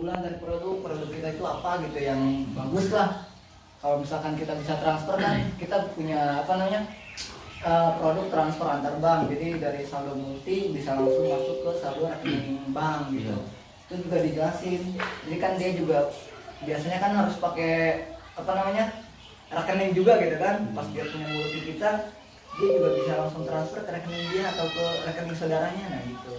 keunggulan dari produk kita itu apa gitu yang bagus lah. Kalau misalkan kita bisa transfer kan kita punya apa namanya produk transfer antar bank, jadi dari saldo multi bisa langsung masuk ke saldo rekening bank gitu. Itu juga dijelasin. Jadi kan dia juga biasanya kan harus pakai apa namanya rekening juga gitu kan. Pas dia punya multi kita, dia juga bisa langsung transfer ke rekening dia atau ke rekening saudaranya, nah gitu.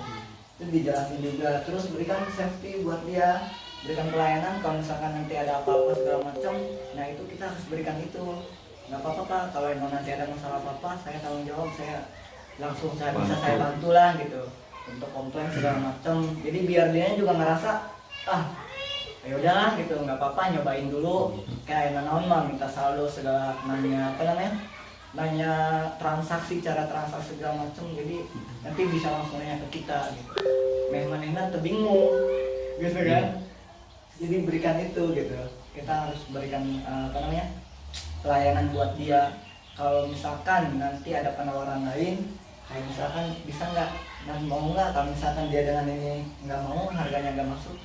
Itu dijelasin juga. Terus berikan safety buat dia, berikan pelayanan kalau misalkan nanti ada apa-apa segala macam, nah itu kita harus berikan itu. Nggak apa-apa Pak, kalau emang nanti ada masalah apa-apa saya tanggung jawab, saya langsung bisa saya bantu lah gitu untuk komplain segala macam. Jadi biar dia juga ngerasa ya udahlah gitu, nggak apa-apa, nyobain dulu kayak naon mah minta saldo segala, nanya apa namanya, nanya transaksi, cara transaksi segala macam, jadi nanti bisa langsung nanya ke kita gitu. Manehna teu bingung gitu kan. Jadi berikan itu gitu, kita harus berikan apa namanya pelayanan buat dia. Kalau misalkan nanti ada penawaran lain, kayak misalkan bisa nggak dan mau nggak, kalau misalkan dia dengan ini nggak mau, harganya nggak masuk,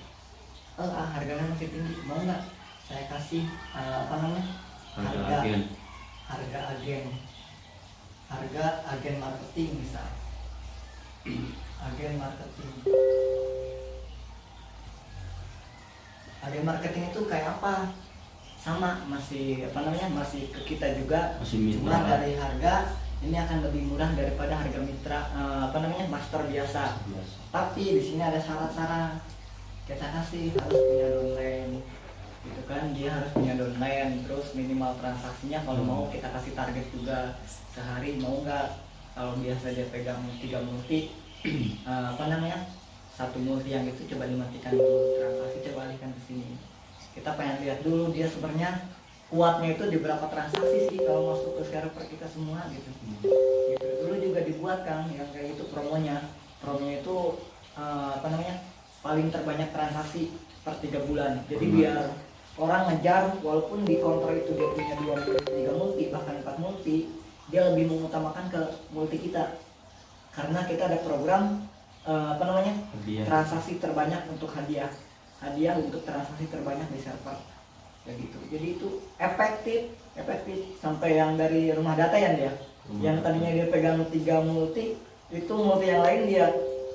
harganya masih tinggi, mau nggak saya kasih apa namanya harga agen marketing misal. Agen marketing itu kayak apa? Sama, masih apa namanya, masih ke kita juga, cuma dari harga ini akan lebih murah daripada harga mitra apa namanya master biasa. Tapi di sini ada syarat-syarat, kita kasih harus punya downline gitu kan, dia harus punya downline, terus minimal transaksinya kalau mau kita kasih target juga sehari, mau nggak. Kalau biasa dia pegang 3 multi apa namanya 1 multi yang itu coba dimatikan dulu transaksi, coba alihkan ke sini. Kita pengen lihat dulu dia sebenarnya kuatnya itu di berapa transaksi sih kalau masuk ke server kita semua gitu. Gitu dulu juga dibuat kan yang kayak itu promonya itu apa namanya paling terbanyak transaksi per 3 bulan. Jadi biar orang ngejar, walaupun di counter itu dia punya 2 multi, 3 multi, bahkan 4 multi, dia lebih mengutamakan ke multi kita karena kita ada program apa namanya transaksi terbanyak untuk hadiah untuk transaksi terbanyak di server kayak gitu. Jadi itu efektif sampai yang dari rumah data ya, yang tadinya dia pegang 3 multi, itu multi yang lain dia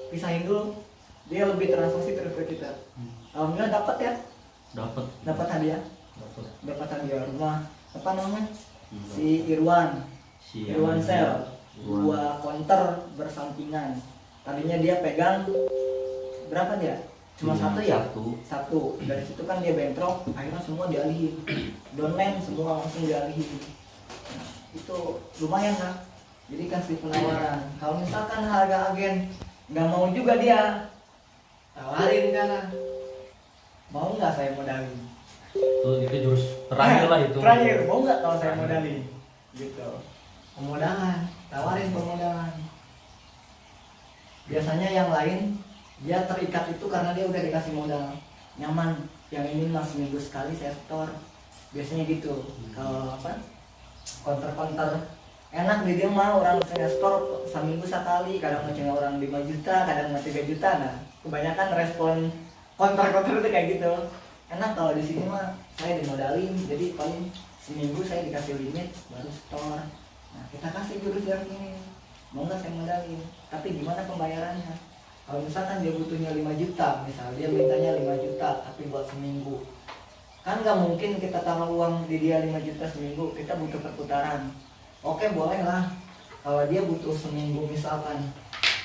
pisahin dulu, dia lebih transaksi terus ke kita. Alhamdulillah dapat ya, dapat hadiah rumah apa namanya si Irwan Sel, 2 counter bersampingan. Tadinya dia pegang berapa dia? Cuma satu. Dari situ kan dia bentrok, akhirnya semua dialihin. Downline semua langsung dialihin. Nah, itu lumayan lah. Jadi kasih penawaran. Kalau misalkan harga agen nggak mau juga dia, tawarin kan. Mau nggak saya modalin? Itu jurus terakhir lah itu. Terakhir, mau nggak kalau saya modalin? Gitu. Pemodalan, tawarin pemodalan. Biasanya yang lain dia terikat itu karena dia udah dikasih modal nyaman, yang ini mas seminggu sekali saya setor, biasanya gitu. Kalau apa counter enak dia mah orang saya setor seminggu sekali, kadang ngecengin orang 5 juta, kadang 3 juta. Nah kebanyakan respon counter itu kayak gitu. Enak kalau di sini mah saya dimodalin, jadi paling seminggu saya dikasih limit baru setor. Nah kita kasih jurus yang ini, mau nggak saya modalin, tapi gimana pembayarannya? Kalau misalkan dia butuhnya 5 juta, misal dia mintanya 5 juta tapi buat seminggu, kan nggak mungkin kita taruh uang di dia 5 juta seminggu, kita butuh perputaran. Oke boleh lah, kalau dia butuh seminggu misalkan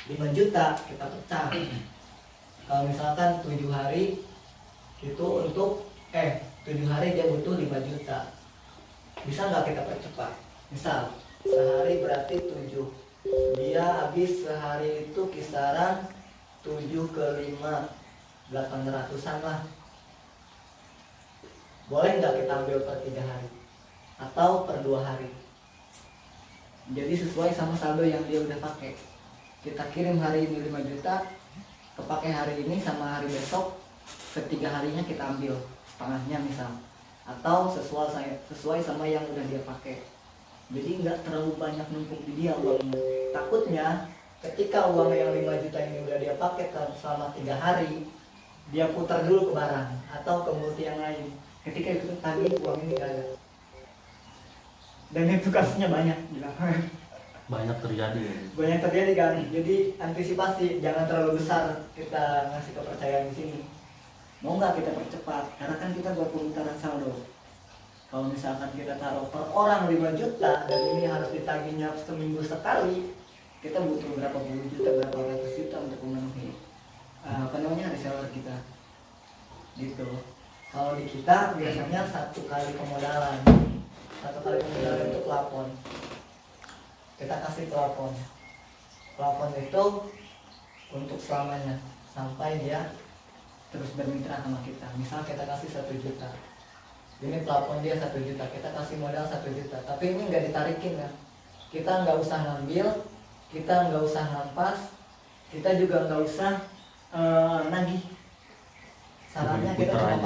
5 juta kita pecah. Kalau misalkan 7 hari itu untuk 7 hari dia butuh 5 juta, bisa nggak kita percepat? Misal sehari berarti 7, dia habis sehari itu kisaran 7 ke 5 800-an lah. Boleh nggak kita ambil per 3 hari atau per 2 hari? Jadi sesuai sama saldo yang dia udah pakai. Kita kirim hari ini 5 juta, kepake hari ini sama hari besok, ketiga harinya kita ambil setengahnya misal, atau sesuai sama yang udah dia pakai. Jadi nggak terlalu banyak numpuk di dia uangnya. Takutnya ketika uang yang 5 juta ini udah dia pakai selama 3 hari, dia putar dulu ke barang atau ke multi yang lain. Ketika itu tagih uang ini gak ada. Dan itu kasusnya banyak di lapangan. Banyak terjadi ya. Banyak terjadi kan. Jadi antisipasi, jangan terlalu besar kita ngasih kepercayaan di sini. Mau nggak kita percepat? Karena kan kita buat pemutaran saldo. Kalau misalkan kita taruh per orang 5 juta dan ini harus ditagihnya seminggu sekali, kita butuh berapa puluh juta, berapa ratus juta untuk memenuhi reseller kita. Gitu. Kalau di kita biasanya 1 kali pemodalan. 1 kali pemodalan itu plafon. Kita kasih plafon. Plafon itu untuk selamanya sampai dia terus bermitra sama kita. Misal kita kasih 1 juta. Ini plafon dia 1 juta. Kita kasih modal 1 juta. Tapi ini nggak ditarikin ya. Kita nggak usah ngambil, kita nggak usah ngampas, kita juga nggak usah nagih. Sarannya kita cuma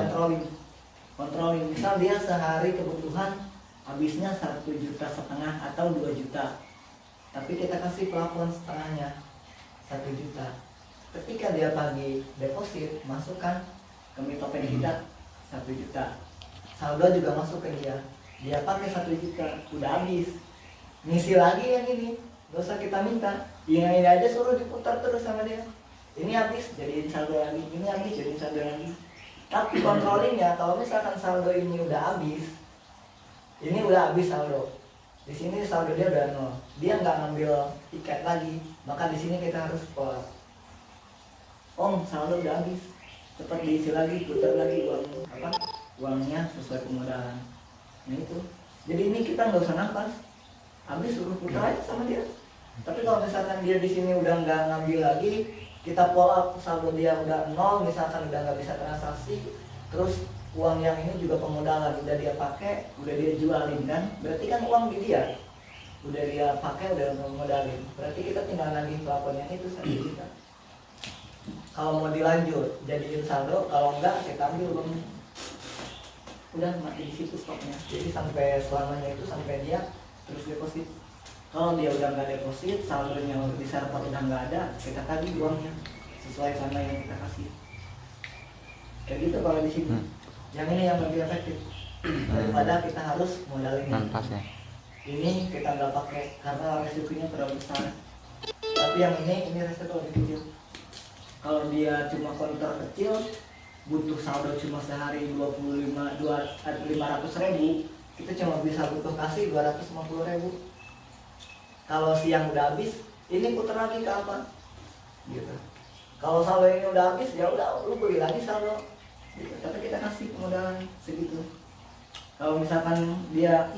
kontrolin. Misal dia sehari kebutuhan habisnya 1,5 juta atau 2 juta. Tapi kita kasih plafon setengahnya 1 juta. Ketika dia pagi deposit, masukkan ke Tokopedia kita 1 juta. Saldo juga masuk ke dia. Dia pakai 1 juta, udah habis. Ngisi lagi yang ini, gak usah kita minta. Yang ini aja suruh diputar terus sama dia. Ini habis, jadiin saldo lagi. Ini habis, jadiin saldo lagi. Tapi kontrolinnya, kalau misalkan saldo ini udah habis, ini udah habis saldo. Di sini saldo dia udah 0. Dia nggak ngambil tiket lagi, maka di sini kita harus putar. Om, saldo udah habis, cepat diisi lagi, putar lagi uangnya sesuai pemodalan. Nah itu. Jadi ini kita nggak usah nafas, habis suruh putar aja sama dia. Tapi kalau misalkan dia di sini udah nggak ngambil lagi, kita follow up saldo dia udah 0, misalkan udah nggak bisa transaksi, terus uang yang ini juga pemodalan udah dia pakai, udah dia jualin kan, berarti kan uang di dia udah dia pakai, udah modalin, berarti kita tinggal nagih plafonnya itu 1 juta. Kalau mau dilanjut jadiin saldo, kalau enggak kita ambil uangnya, udah mati di situ stopnya. Jadi sampai selamanya itu sampai dia terus deposit. Kalau dia udah nggak deposit, saldonya di server udah nggak ada, kita tagih uangnya sesuai sama yang kita kasih. Kayak gitu kalau di sini. Yang ini yang lebih efektif daripada kita harus modalin. Nantasnya. Ini kita nggak pakai karena resikonya terlalu besar. Tapi yang ini resiko lebih kecil. Kalau dia cuma konter kecil, butuh saldo cuma sehari 500.000, kita cuma bisa butuh kasih 250.000. Kalau siang udah habis, ini putar lagi ke apa? Gitu. Kalau saldo ini udah habis, ya udah lu beli lagi saldo. Gitu. Tapi kita kasih pemodalan segitu. Kalau misalkan dia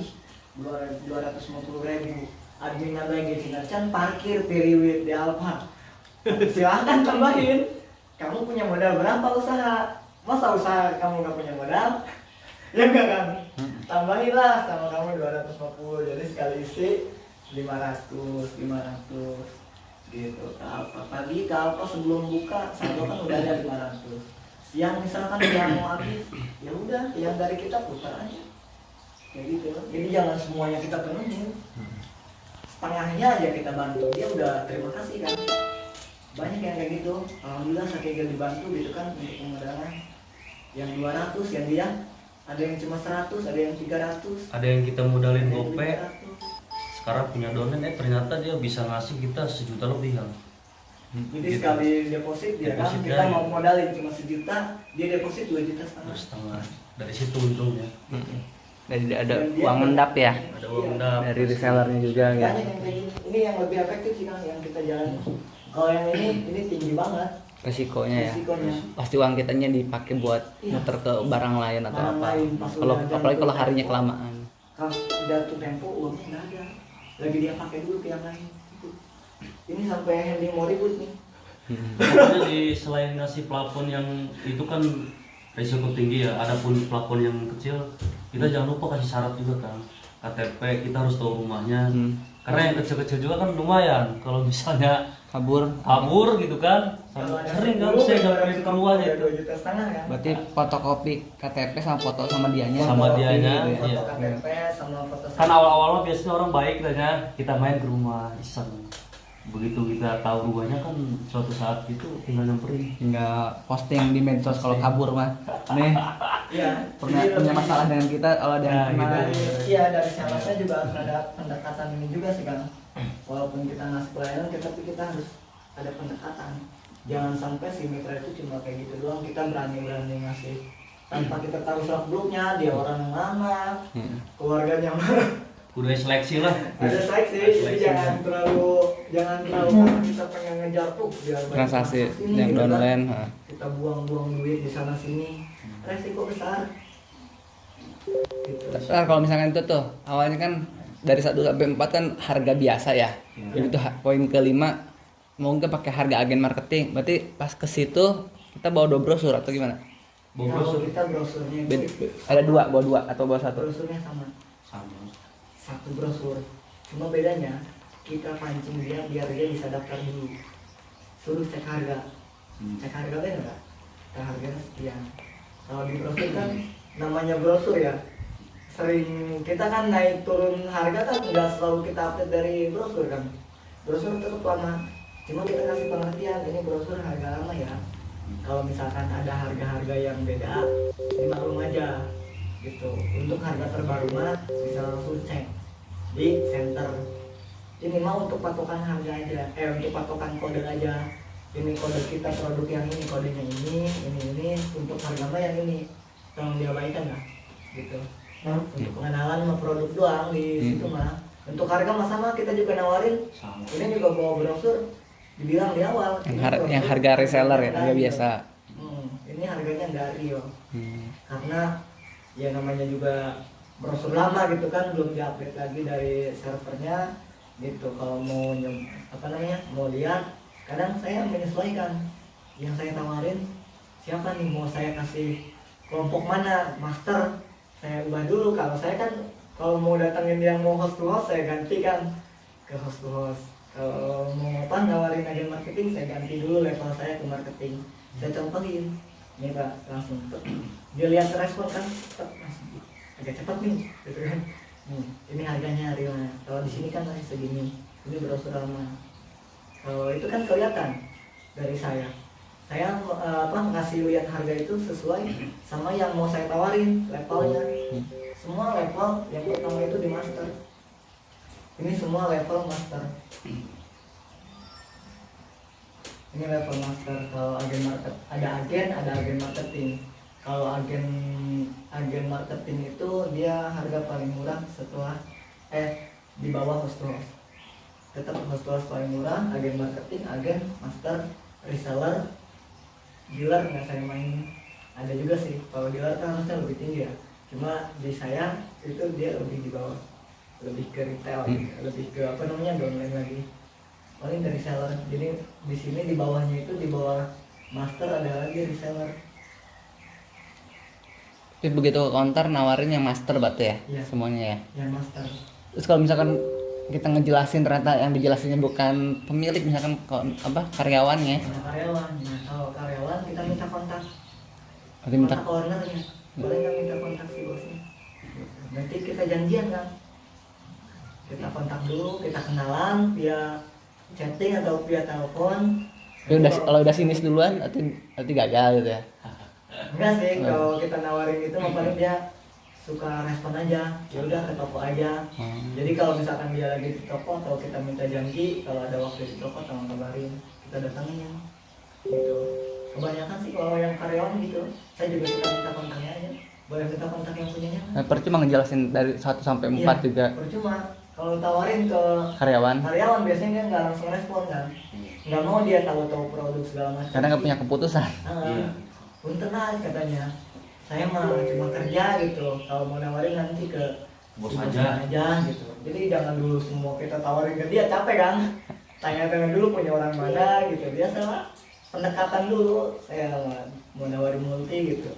250.000, admin lagi Cinacan parkir periwit di Alfa. Silahkan tambahin. Kamu punya modal berapa usaha? Masa usaha kamu nggak punya modal? Ya enggak kan? Tambahinlah sama kamu 250. Jadi sekali isi 500 gitu. Pagi ke Alfa sebelum buka saldo kan udah ada 500. Siang misalkan dia mau habis, ya udah yang dari kita putar aja. Kayak gitu. Jadi jangan semuanya kita penuhin. Setengahnya aja kita bantu, dia udah terima kasih kan. Banyak yang kayak gitu. Alhamdulillah saya kayak dibantu gitu kan untuk pemodalan. Yang 200, yang dia ada yang cuma 100, ada yang 300. Ada yang kita modalin GoPay. Sekarang punya donen, ternyata dia bisa ngasih kita 1 juta lebih kan. Jadi Gitu. sekali deposit dia kan, Deposit kita ya. mau modalin cuma 1 juta, dia deposit 2,5 juta. Dari situ untungnya. Jadi ada uang mendap ya Ada uang mendap. dari resellernya juga ya. Banyak yang kayak gini. Ini yang lebih efektif sih kan yang kita jalan. Kalau yang ini tinggi banget Resikonya ya. risikonya. Pasti uang kitanya dipakai buat muter ke barang lain atau Barang apa. lain, pas Kalau udah apalagi ada kalau tuh harinya tempo. kelamaan. Kalau udah tuh tempo uangnya nggak ada. Lagi dia pakai dulu ke yang lain. Gitu. Ini sampai handling mau ribut nih. Pokoknya selain ngasih plafon yang itu kan risiko tinggi ya, adapun plafon yang kecil kita jangan lupa kasih syarat juga kan, KTP, kita harus tahu rumahnya. Karena yang kecil-kecil juga kan lumayan, kalau misalnya Kabur. gitu kan, Kalau ada sering kan 10, saya ya dapetin ke rumahnya itu. 2,5 juta kan. Berarti fotokopi KTP sama foto sama dianya. Sama Foto dianya, kopi, foto iya. KTP sama foto Kan awal-awal biasanya orang baik lah ya, kita main ke rumah iseng begitu kita tahu rumahnya kan suatu saat itu tinggal nyamperin. Tinggal posting di medsos kalau kabur mah. Nih, Iya. punya masalah dengan kita kalau ada yang Ya, kenal. Iya, dari salesnya juga harus ada pendekatan ini juga sih Kang. Walaupun kita ngasih pelayanan, tapi kita harus ada pendekatan. Jangan sampai si mitra itu cuma kayak gitu doang, kita berani ngasih tanpa kita tahu seluk beluknya, dia orang mana, keluarganya mana. Udah seleksi lah. Ada seleksi, jadi jangan terlalu karena kita pengen ngejar tuh biar banyak Transaksi ini, yang gitu kan. online. Kita buang-buang duit di sana sini, resiko besar. Gitu. Nah, kalau misalkan itu tuh awalnya kan dari 1 sampai 4 kan harga biasa ya. Jadi tuh poin kelima mungkin pakai harga agen marketing. Berarti pas ke situ kita bawa 2 brosur atau gimana? Kalau kita brosurnya itu Ada 2, bawa 2 atau bawa 1? brosurnya sama. Sama. Satu brosur, cuma bedanya kita pancing dia biar dia bisa daftar dulu, suruh cek harga, cek harga bener nggak? Cek harganya sekian. Kalau di brosur kan namanya brosur ya, sering kita kan naik turun harga kan nggak selalu kita update dari brosur kan, brosur tetap lama, cuma kita kasih pengertian ini brosur harga lama ya. Kalau misalkan ada harga-harga yang beda, dimaklum aja gitu. Untuk harga terbaru mah bisa langsung cek di center. Ini mah untuk patokan harga aja, untuk patokan kode aja. Ini kode kita produk yang ini, kodenya ini untuk harga mah yang ini. Tolong diabaikan lah, gitu. Untuk pengenalan mah produk doang di situ mah. Untuk harga mah sama, kita juga nawarin. Sama. Ini juga bawa brosur, dibilang di awal. Yang harga reseller ya, harga biasa. Ini harganya nggak real. Karena ya namanya juga brosur lama gitu kan, belum diupdate lagi dari servernya gitu. Kalau mau mau lihat, kadang saya menyesuaikan yang saya tawarin siapa nih, mau saya kasih kelompok mana, master saya ubah dulu. Kalau saya kan kalau mau datangin yang mau host to host, saya ganti kan ke host to host. Kalau mau nawarin agen marketing, saya ganti dulu level saya ke marketing. Saya contohin ini Pak, langsung dia lihat respon kan langsung agak cepat nih gitu kan. Ini harganya realnya, kalau di sini kan masih segini, ini brosur lama. Kalau itu kan kelihatan dari saya ngasih lihat harga itu sesuai sama yang mau saya tawarin levelnya. Semua level yang pertama itu di master, ini semua level master. Ini level master. Kalau agen market ada agen marketing. Kalau agen marketing itu dia harga paling murah setelah di bawah host to host. Tetap host to host paling murah, agen marketing, agen master, reseller, dealer nggak saya main. Ada juga sih. Kalau dealer kan harusnya lebih tinggi ya. Cuma di saya itu dia lebih di bawah, lebih ke retail, lebih ke downline lagi. Paling dari reseller. Jadi di sini di bawahnya itu, di bawah master ada lagi reseller. Tapi begitu ke counter nawarin yang master berarti ya? Iya. Semuanya ya? Yang master. Terus kalau misalkan kita ngejelasin ternyata yang dijelasinnya bukan pemilik, misalkan karyawannya. Karyawan. Nah, kalau karyawan kita minta kontak. Berarti minta Kontak ownernya. Boleh nggak minta kontak si bosnya? Nanti kita janjian kan. Kita kontak dulu, kita kenalan via chatting atau via telepon. tapi kalau udah sinis duluan berarti gagal gitu ya? Enggak sih, kalau kita nawarin itu paling dia suka respon aja, ya udah ke toko aja. Jadi kalau misalkan dia lagi di toko atau kita minta janji, kalau ada waktu di toko tolong kabarin, kita datangin gitu. Kebanyakan sih kalau yang karyawan gitu, saya juga suka minta kontaknya aja. Boleh minta kontak yang punyanya kan? Percuma ngejelasin dari 1 sampai 4 Iya, juga percuma. Kalau tawarin ke karyawan biasanya dia nggak langsung respon kan, nggak mau dia tahu-tahu produk segala macam. karena nggak punya keputusan. Iya. Punten lah katanya, saya mah cuma kerja gitu, kalau mau nawarin nanti ke Bos si aja gitu. Jadi jangan dulu semua kita tawarin ke dia, capek kan. Tanya-tanya dulu punya orang mana gitu, biasalah pendekatan dulu. Saya mau nawarin multi gitu,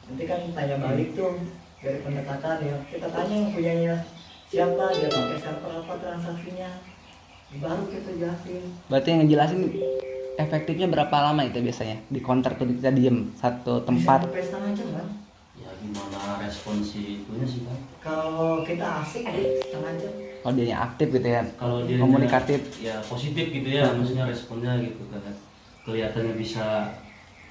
nanti kan tanya balik tuh dari pendekatan ya. Kita tanya yang punyanya siapa, dia pakai server apa, transaksinya, baru kita jelasin. Berarti yang ngejelasin efektifnya berapa lama itu biasanya di counter tuh kita diem satu tempat? Bisa sampai setengah jam kan. Ya gimana respon si itunya sih kan? Kalau kita asik setengah jam. kalau dia aktif gitu ya, kalau dia komunikatif. ya positif gitu ya, maksudnya responnya gitu kan, kelihatannya bisa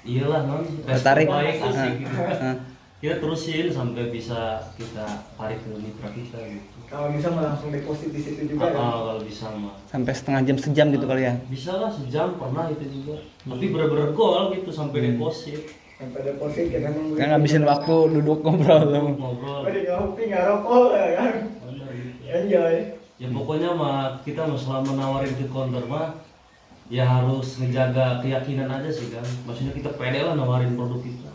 iyalah non Tertarik. baik asik gitu. Heeh. Kita terusin sampai bisa kita tarik ke mitra kita gitu. Kalau bisa mah langsung deposit di situ juga kan. Kalau bisa mah Sampai setengah jam sejam gitu kali ya. bisa lah, sejam pernah itu juga, tapi bener-bener gol gitu sampai deposit. Sampai deposit kita nunggu. Kan ngabisin waktu duduk ngobrol tuh. Ngobrol. Udah ngopi nggak rokok ya kan. Bener gitu. Enjoy. Ya pokoknya mah kita mah selama nawarin ke counter mah ya harus ngejaga keyakinan aja sih kan. Maksudnya kita pede lah nawarin produk kita.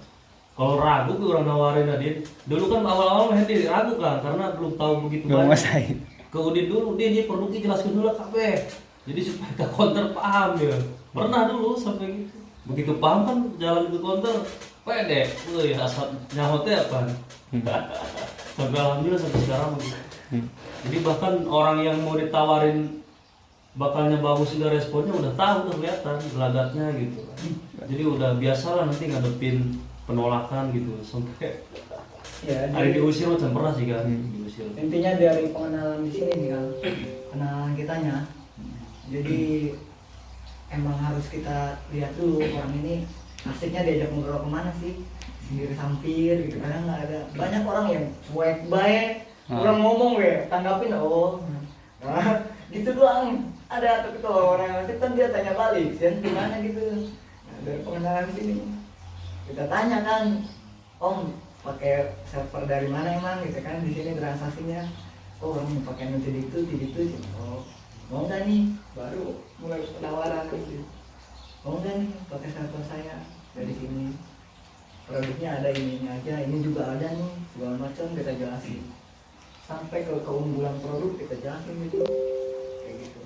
Kalau ragu ke orang nawarin Adin, dulu kan awal-awal mah Hedi ragu kan karena belum tahu begitu Belum banyak. nguasain. Ke Udin dulu, dia produknya jelaskan dulu kabeh. Jadi supaya ke counter paham ya. Pernah dulu sampai gitu. Begitu paham kan jalan ke counter pede. Wih, asal nyahotnya apa? Sampai alhamdulillah sampai sekarang begitu. Jadi bahkan orang yang mau ditawarin bakalnya bagus juga responnya udah tahu tuh kelihatan gelagatnya gitu. Jadi udah biasa lah nanti ngadepin penolakan gitu sampai Ya, hari jadi diusir macam pernah sih kan diusir. intinya dari pengenalan di sini nih kan, kenalan kitanya. Jadi emang harus kita lihat dulu orang ini asiknya diajak ngobrol kemana sih, sendiri sampir gitu, karena nggak ada banyak orang yang cuek baik, orang ngomong ya tanggapin oh, nah gitu doang. Ada tapi kalau orang yang asik kan dia tanya balik, sih gimana gitu. Nah, dari pengenalan di sini kita tanya kan, om pakai server dari mana emang gitu kan, di sini transaksinya oh orang pakai nanti itu oh mau nggak nih, baru mulai penawaran gitu, mau nggak nih pakai server saya dari sini, produknya ada ini aja, ini juga ada nih, segala macam kita jelasin sampai ke keunggulan produk kita jelasin gitu, kayak gitu.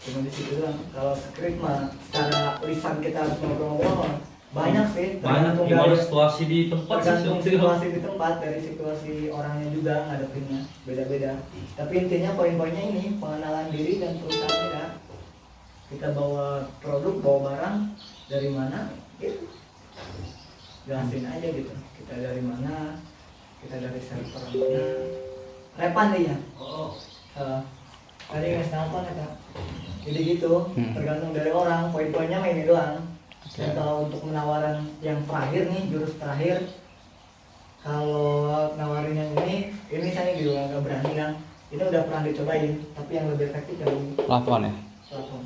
Cuma di situ doang. Kalau script mah secara lisan kita harus ngobrol-ngobrol banyak sih, Banyak tergantung gimana dari- situasi di tempat sih tergantung Om. situasi di tempat, dari situasi orangnya juga ngadepinnya beda-beda. Tapi intinya poin-poinnya ini pengenalan diri dan perusahaan kita. Kita bawa produk, bawa barang dari mana, gitu. Jelasin aja gitu. Kita dari mana, kita dari server mana. Repan nih ya. Oh, Tadi nggak nonton ya Kak. Jadi gitu, tergantung dari orang. Poin-poinnya mah ini doang. Dan kalau untuk penawaran yang terakhir nih, jurus terakhir, kalau nawarin yang ini saya juga nggak berani kan. Ini udah pernah dicobain, tapi yang lebih efektif dari Plafon ya. plafon.